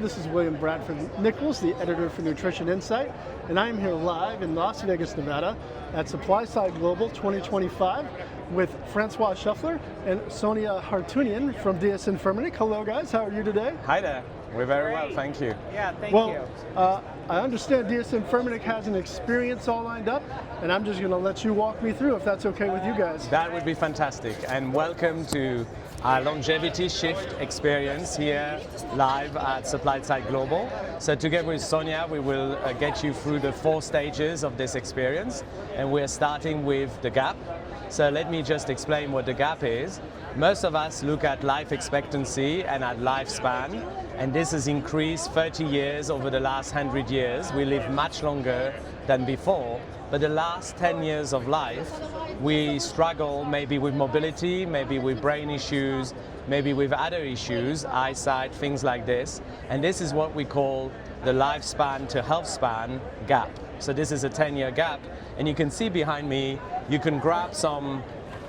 This is William Bradford Nichols, the editor for NutritionInsight, and I am here live in Las Vegas, Nevada at SupplySide Global 2025 with François Scheffler and Sonia Hartunian from dsm-firmenich. Hello guys, how are you today? Hi there. We're very well, thank you. Yeah, thank you. I understand dsm-firmenich has an experience all lined up, and I'm just going to let you walk me through if that's okay with you guys. That would be fantastic, and welcome to our longevity shift experience here live at SupplySide Global. So together with Sonia, we will get you through the 4 stages of this experience, and we're starting with the gap. So let me just explain what the gap is. Most of us look at life expectancy and at lifespan, and this has increased 30 years over the last 100 years. We live much longer than before, but the last 10 years of life, we struggle maybe with mobility, maybe with brain issues, maybe with other issues, eyesight, things like this. And this is what we call the lifespan-to-healthspan gap. So this is a 10-year gap, and you can see behind me, you can grab some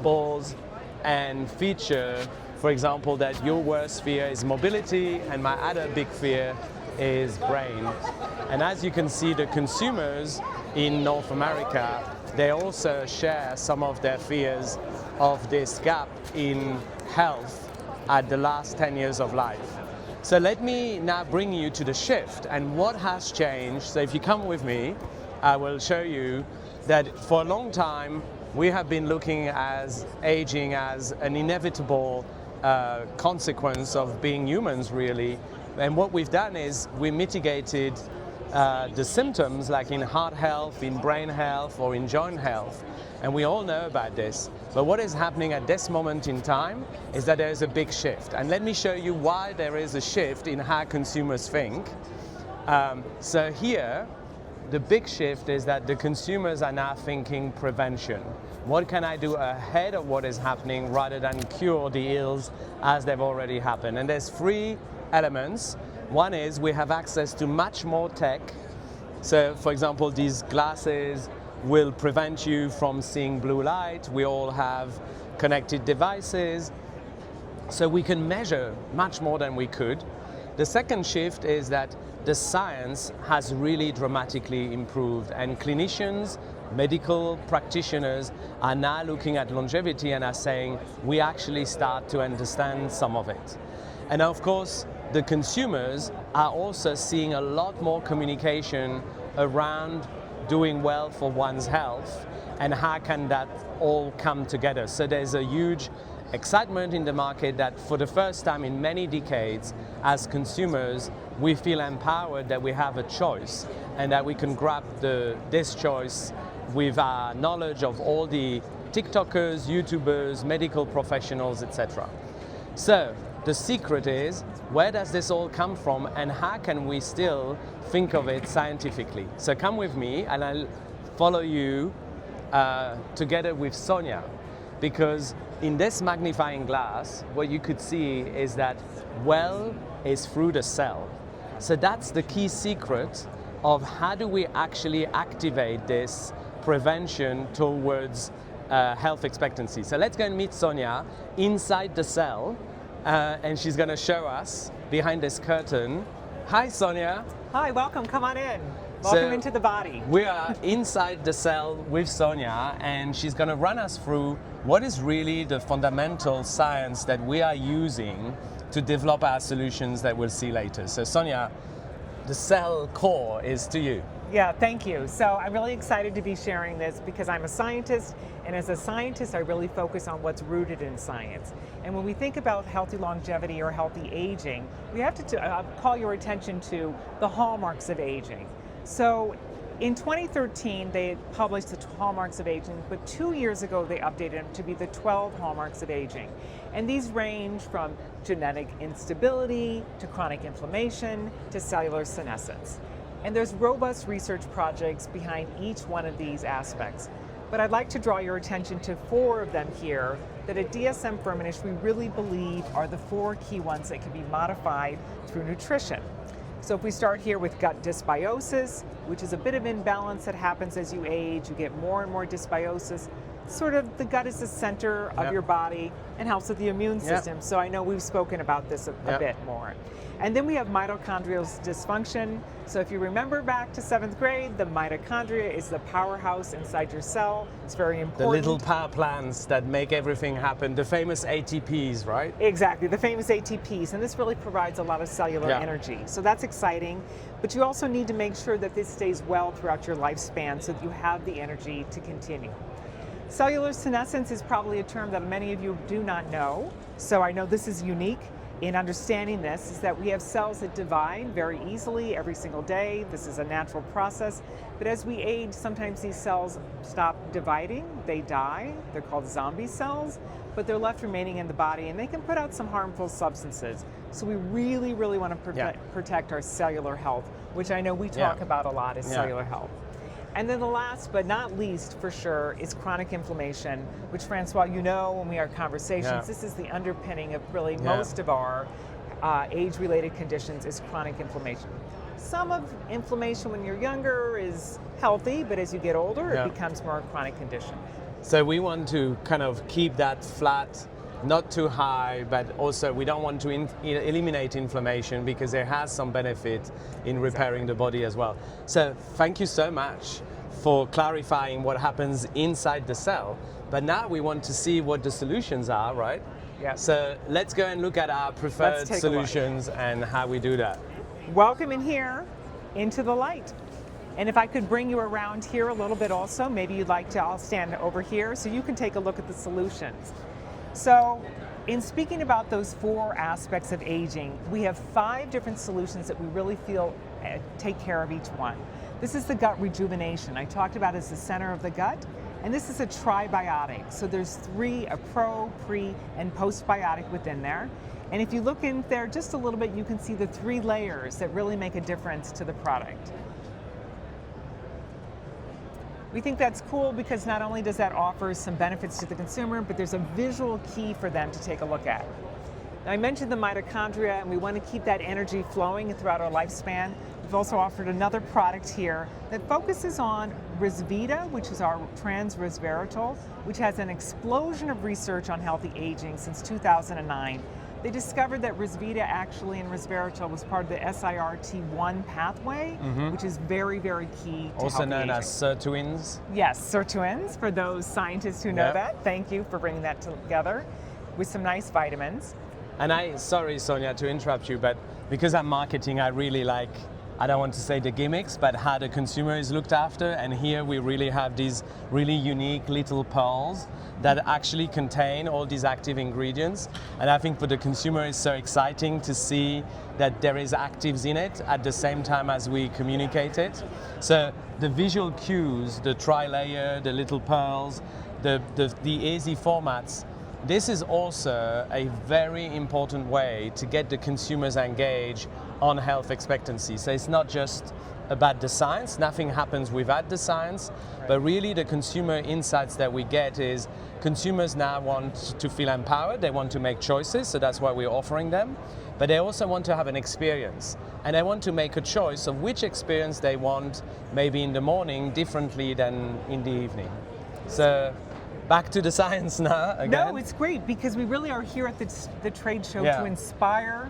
balls and feature, for example, that your worst fear is mobility and my other big fear is brain. And as you can see, the consumers in North America, they also share some of their fears of this gap in health at the last 10 years of life. So let me now bring you to the shift and what has changed. So if you come with me, I will show you that for a long time, we have been looking at aging as an inevitable consequence of being humans, really. And what we've done is we mitigated the symptoms, like in heart health, in brain health, or in joint health. And we all know about this. But what is happening at this moment in time is that there is a big shift. And let me show you why there is a shift in how consumers think. So here, the big shift is that the consumers are now thinking prevention. What can I do ahead of what is happening rather than cure the ills as they've already happened? And there's 3 elements. One is we have access to much more tech. So for example, these glasses will prevent you from seeing blue light. We all have connected devices. So we can measure much more than we could. The second shift is that the science has really dramatically improved, and clinicians, medical practitioners are now looking at longevity and are saying we actually start to understand some of it. And of course, the consumers are also seeing a lot more communication around doing well for one's health and how can that all come together. So there's a huge excitement in the market that for the first time in many decades, as consumers, we feel empowered that we have a choice and that we can grab this choice with our knowledge of all the TikTokers, YouTubers, medical professionals, etc. So the secret is, where does this all come from and how can we still think of it scientifically? So come with me and I'll follow you together with Sonia, because in this magnifying glass, what you could see is that well is through the cell. So that's the key secret of how do we actually activate this prevention towards health expectancy. So let's go and meet Sonia inside the cell, and she's going to show us behind this curtain. Hi, Sonia. Hi, welcome. Come on in. Welcome into the body. We are inside the cell with Sonia, and she's going to run us through what is really the fundamental science that we are using to develop our solutions that we'll see later. So Sonia, the cell core is to you. Yeah, thank you. So I'm really excited to be sharing this because I'm a scientist, and as a scientist, I really focus on what's rooted in science. And when we think about healthy longevity or healthy aging, we have to call your attention to the hallmarks of aging. So in 2013, they published the hallmarks of aging, but 2 years ago, they updated them to be the 12 hallmarks of aging. And these range from genetic instability to chronic inflammation to cellular senescence. And there's robust research projects behind each one of these aspects. But I'd like to draw your attention to 4 of them here that at dsm-firmenich we really believe are the 4 key ones that can be modified through nutrition. So if we start here with gut dysbiosis, which is a bit of imbalance that happens as you age, you get more and more dysbiosis. sort of, the gut is the center of your body and helps with the immune system. So I know we've spoken about this a bit more. And then we have mitochondrial dysfunction. So if you remember back to 7th grade, the mitochondria is the powerhouse inside your cell. It's very important. The little power plants that make everything happen, the famous ATPs, right? Exactly, the famous ATPs, and this really provides a lot of cellular energy. So that's exciting, but you also need to make sure that this stays well throughout your lifespan so that you have the energy to continue. Cellular senescence is probably a term that many of you do not know, so I know this is unique. In understanding this is that we have cells that divide very easily every single day. This is a natural process. But as we age, sometimes these cells stop dividing, they die. They're called zombie cells, but they're left remaining in the body and they can put out some harmful substances. So we really, really want to protect our cellular health, which I know we talk about a lot is cellular health. And then the last but not least, for sure, is chronic inflammation, which, Francois, you know when we have conversations, this is the underpinning of really most of our age-related conditions is chronic inflammation. Some of inflammation when you're younger is healthy, but as you get older, it becomes more a chronic condition. So we want to kind of keep that flat, not too high, but also we don't want to eliminate inflammation because there has some benefit in repairing the body as well. So thank you so much for clarifying what happens inside the cell. But now we want to see what the solutions are, right? Yeah. So let's go and look at our preferred solutions and how we do that. Welcome in here into the light. And if I could bring you around here a little bit also, maybe you'd like to, I'll stand over here so you can take a look at the solutions. So in speaking about those 4 aspects of aging, we have 5 different solutions that we really feel take care of each one. This is the gut rejuvenation. I talked about as the center of the gut, and this is a tribiotic. So there's 3, a pro, pre, and postbiotic within there. And if you look in there just a little bit, you can see the 3 layers that really make a difference to the product. We think that's cool because not only does that offer some benefits to the consumer, but there's a visual key for them to take a look at. Now, I mentioned the mitochondria, and we want to keep that energy flowing throughout our lifespan. We've also offered another product here that focuses on Resveratrol, which is our trans Resveratrol, which has an explosion of research on healthy aging since 2009. They discovered that Resveratrol actually and Resveratrol was part of the SIRT1 pathway, which is very, very key to also known as sirtuins. Yes, sirtuins, for those scientists who know that. Thank you for bringing that together with some nice vitamins. And sorry, Sonia, to interrupt you, but because I'm marketing, I really like, I don't want to say the gimmicks, but how the consumer is looked after. And here we really have these really unique little pearls that actually contain all these active ingredients. And I think for the consumer it's so exciting to see that there is actives in it at the same time as we communicate it. So the visual cues, the tri-layer, the little pearls, the easy formats, this is also a very important way to get the consumers engaged on health expectancy. So it's not just about the science, nothing happens without the science, but really the consumer insights that we get is consumers now want to feel empowered, they want to make choices, so that's why we're offering them, but they also want to have an experience, and they want to make a choice of which experience they want, maybe in the morning differently than in the evening. So back to the science now again. No, it's great because we really are here at the trade show to inspire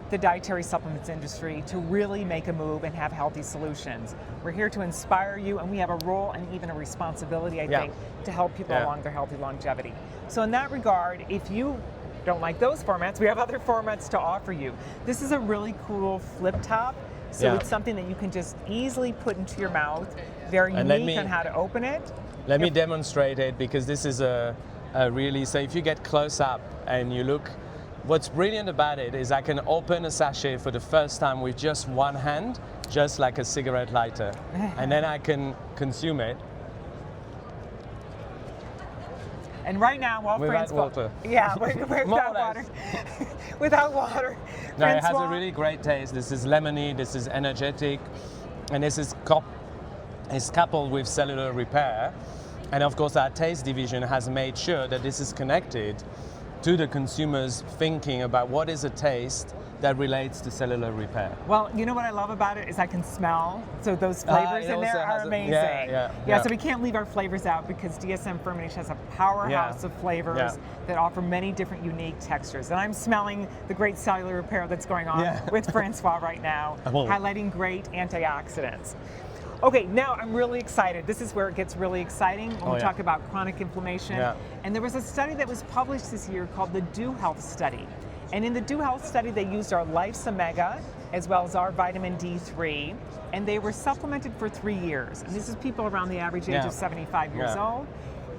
the dietary supplements industry to really make a move and have healthy solutions. We're here to inspire you, and we have a role and even a responsibility, I think, to help people along their healthy longevity. So in that regard, if you don't like those formats, we have other formats to offer you. This is a really cool flip top. So it's something that you can just easily put into your mouth, very unique on how to open it. Let me demonstrate it because this is a really, so if you get close up and you look, what's brilliant about it is I can open a sachet for the first time with just one hand, just like a cigarette lighter, and then I can consume it. And right now, while without water. Without water. Without water. No, it has a really great taste. This is lemony, this is energetic, and this is coupled with cellular repair. And of course, our taste division has made sure that this is connected to the consumers thinking about what is a taste that relates to cellular repair. Well, you know what I love about it is I can smell, so those flavors in there are amazing. So we can't leave our flavors out because dsm-firmenich has a powerhouse of flavors that offer many different unique textures. And I'm smelling the great cellular repair that's going on with Francois right now, highlighting great antioxidants. Okay, now I'm really excited. This is where it gets really exciting when we talk about chronic inflammation. And there was a study that was published this year called the Do Health Study. And in the Do Health Study, they used our Life's Omega as well as our vitamin D3, and they were supplemented for 3 years. And this is people around the average age of 75 years old.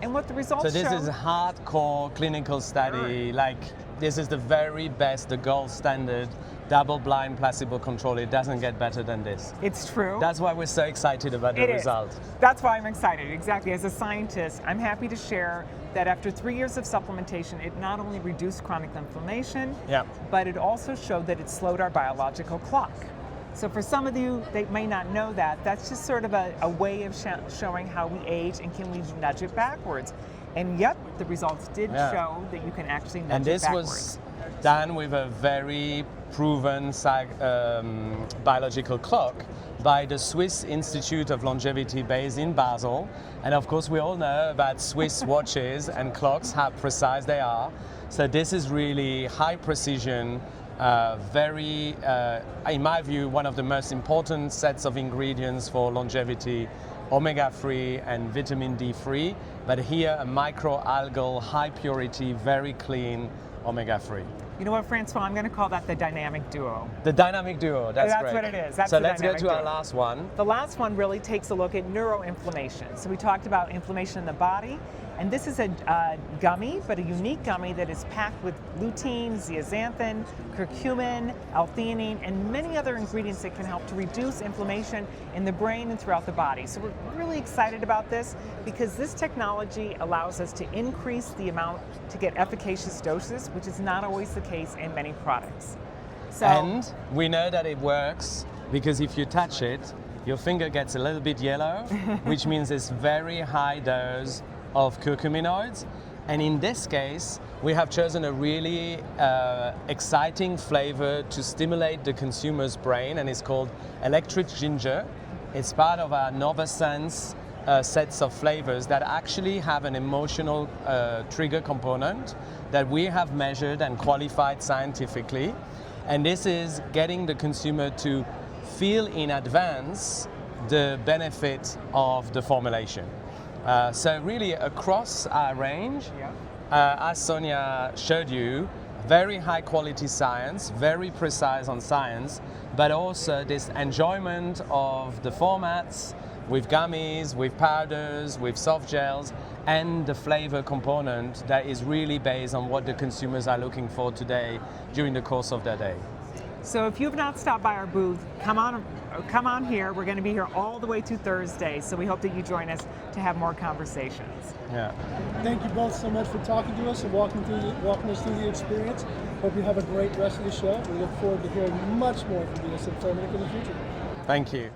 And what the results So this is a hardcore clinical study, like this is the very best, the gold standard, double-blind placebo control. It doesn't get better than this. It's true. That's why we're so excited about the result. That's why I'm excited, exactly. As a scientist, I'm happy to share that after 3 years of supplementation, it not only reduced chronic inflammation, but it also showed that it slowed our biological clock. So for some of you, they may not know that. That's just sort of a way of showing how we age and can we nudge it backwards. And yep, the results did show that you can actually nudge it backwards. And this was done with a very proven biological clock by the Swiss Institute of Longevity based in Basel. And of course we all know about Swiss watches and clocks, how precise they are. So this is really high precision, very, in my view, one of the most important sets of ingredients for longevity, omega-3 and vitamin D3, but here a microalgal, high purity, very clean omega-3. You know what, Francois, I'm going to call that the dynamic duo. The dynamic duo, that's great. That's what it is. That's so let's go to our last one. The last one really takes a look at neuroinflammation. So we talked about inflammation in the body, and this is a gummy, but a unique gummy that is packed with lutein, zeaxanthin, curcumin, L-theanine, and many other ingredients that can help to reduce inflammation in the brain and throughout the body. So we're really excited about this because this technology allows us to increase the amount to get efficacious doses, which is not always the case in many products. So, and we know that it works because if you touch it, your finger gets a little bit yellow, which means it's very high dose of curcuminoids. And in this case, we have chosen a really exciting flavor to stimulate the consumer's brain, and it's called electric ginger. It's part of our Novasense sets of flavors that actually have an emotional trigger component that we have measured and qualified scientifically. And this is getting the consumer to feel in advance the benefit of the formulation. So really across our range, as Sonia showed you, very high quality science, very precise on science, but also this enjoyment of the formats with gummies, with powders, with soft gels, and the flavor component that is really based on what the consumers are looking for today during the course of their day. So if you have not stopped by our booth, come on here. We're going to be here all the way to Thursday, so we hope that you join us to have more conversations. Thank you both so much for talking to us and walking us through the experience. Hope you have a great rest of the show. We look forward to hearing much more from dsm-firmenich in the future. Thank you.